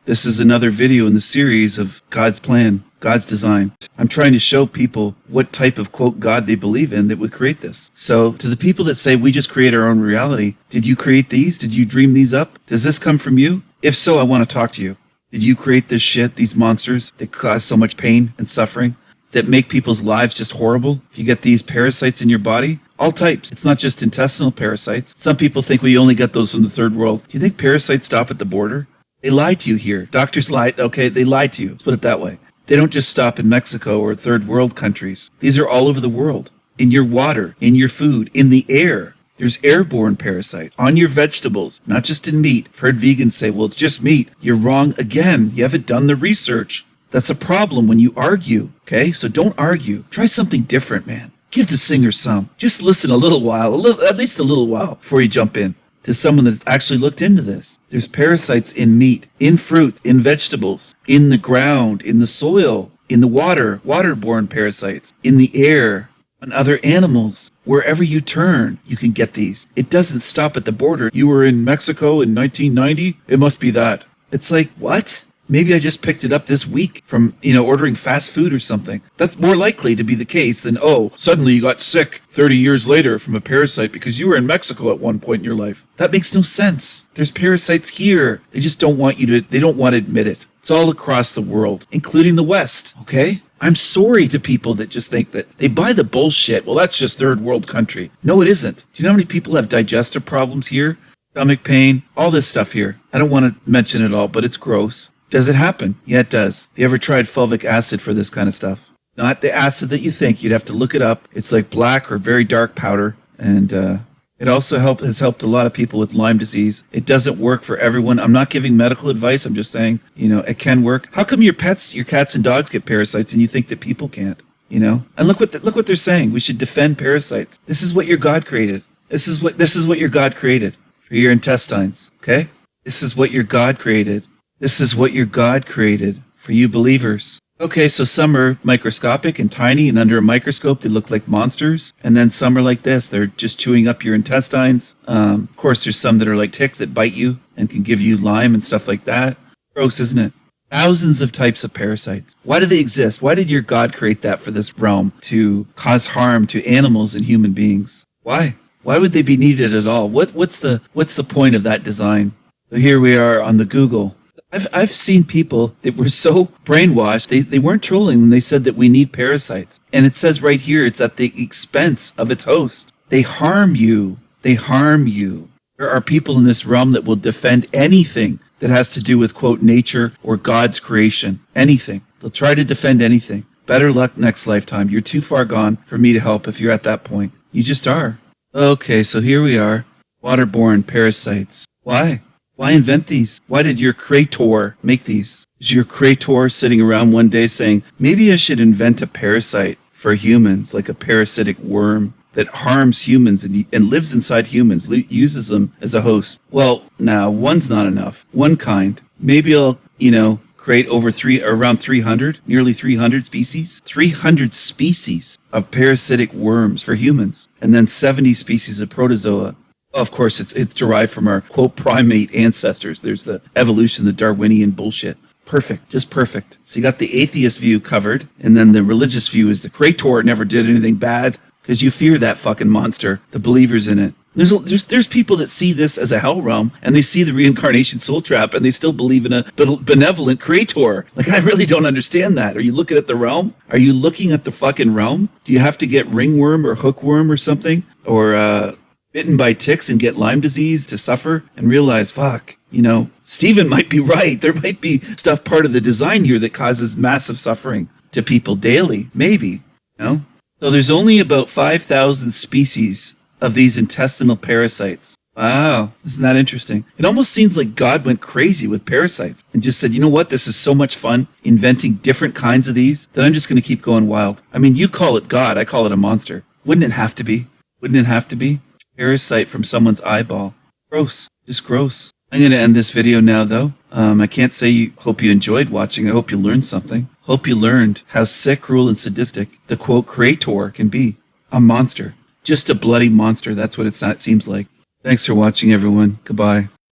This is another video in the series of God's plan, God's design. I'm trying to show people what type of, quote, God they believe in that would create this. So to the people that say we just create our own reality, did you create these? Did you dream these up? Does this come from you? If so, I want to talk to you. Did you create this shit, these monsters that cause so much pain and suffering, that make people's lives just horrible? If you get these parasites in your body, all types. It's not just intestinal parasites. Some people think we only get those from the third world. Do you think parasites stop at the border? They lied to you here. Doctors lied. Okay, they lied to you. Let's put it that way. They don't just stop in Mexico or third world countries. These are all over the world. In your water, in your food, in the air. There's airborne parasites. On your vegetables, not just in meat. I've heard vegans say, well, it's just meat. You're wrong again. You haven't done the research. That's a problem when you argue, okay? So don't argue. Try something different, man. Give the singer some. Just listen a little while, at least a little while, before you jump in to someone that's actually looked into this. There's parasites in meat, in fruit, in vegetables, in the ground, in the soil, in the water, waterborne parasites, in the air, on other animals. Wherever you turn, you can get these. It doesn't stop at the border. You were in Mexico in 1990? It must be that. It's like, what? Maybe I just picked it up this week from, ordering fast food or something. That's more likely to be the case than, suddenly you got sick 30 years later from a parasite because you were in Mexico at one point in your life. That makes no sense. There's parasites here. They just don't want they don't want to admit it. It's all across the world, including the West, okay? I'm sorry to people that just think that they buy the bullshit. Well, that's just third world country. No, it isn't. Do you know how many people have digestive problems here? Stomach pain, all this stuff here. I don't want to mention it all, but it's gross. Does it happen? Yeah, it does. Have you ever tried fulvic acid for this kind of stuff? Not the acid that you think. You'd have to look it up. It's like black or very dark powder. And it also has helped a lot of people with Lyme disease. It doesn't work for everyone. I'm not giving medical advice. I'm just saying, it can work. How come your cats and dogs get parasites and you think that people can't? And look what they're saying. We should defend parasites. This is what your God created. This is what your God created for your intestines. Okay? This is what your God created. This is what your God created for you believers. Okay, so some are microscopic and tiny, and under a microscope they look like monsters. And then some are like this. They're just chewing up your intestines. Of course, there's some that are like ticks that bite you and can give you Lyme and stuff like that. Gross, isn't it? Thousands of types of parasites. Why do they exist? Why did your God create that for this realm to cause harm to animals and human beings? Why? Why would they be needed at all? What's the point of that design? So here we are on the Google. I've seen people that were so brainwashed, they weren't trolling when they said that we need parasites. And it says right here, it's at the expense of its host. They harm you. They harm you. There are people in this realm that will defend anything that has to do with, quote, nature or God's creation. Anything. They'll try to defend anything. Better luck next lifetime. You're too far gone for me to help if you're at that point. You just are. Okay, so here we are. Waterborne parasites. Why? Why invent these? Why did your creator make these? Is your creator sitting around one day saying, maybe I should invent a parasite for humans, like a parasitic worm that harms humans and lives inside humans, uses them as a host? Well, now, one's not enough. One kind. Maybe I'll, create around 300, nearly 300 species. 300 species of parasitic worms for humans. And then 70 species of protozoa. Of course, it's derived from our, quote, primate ancestors. There's the evolution, the Darwinian bullshit. Perfect, just perfect. So you got the atheist view covered, and then the religious view is the creator never did anything bad, because you fear that fucking monster, the believers in it. There's people that see this as a hell realm, and they see the reincarnation soul trap, and they still believe in a benevolent creator. Like, I really don't understand that. Are you looking at the realm? Are you looking at the fucking realm? Do you have to get ringworm or hookworm or something? Or, bitten by ticks and get Lyme disease to suffer and realize, fuck, Stephen might be right. There might be stuff part of the design here that causes massive suffering to people daily. Maybe, So there's only about 5,000 species of these intestinal parasites. Wow, isn't that interesting? It almost seems like God went crazy with parasites and just said, you know what, this is so much fun inventing different kinds of these that I'm just going to keep going wild. I mean, you call it God, I call it a monster. Wouldn't it have to be? Wouldn't it have to be? Parasite from someone's eyeball. Gross. Just gross. I'm going to end this video now, though. I can't say hope you enjoyed watching. I hope you learned something. Hope you learned how sick, cruel, and sadistic the, quote, creator can be. A monster. Just a bloody monster. That's what it seems like. Thanks for watching, everyone. Goodbye.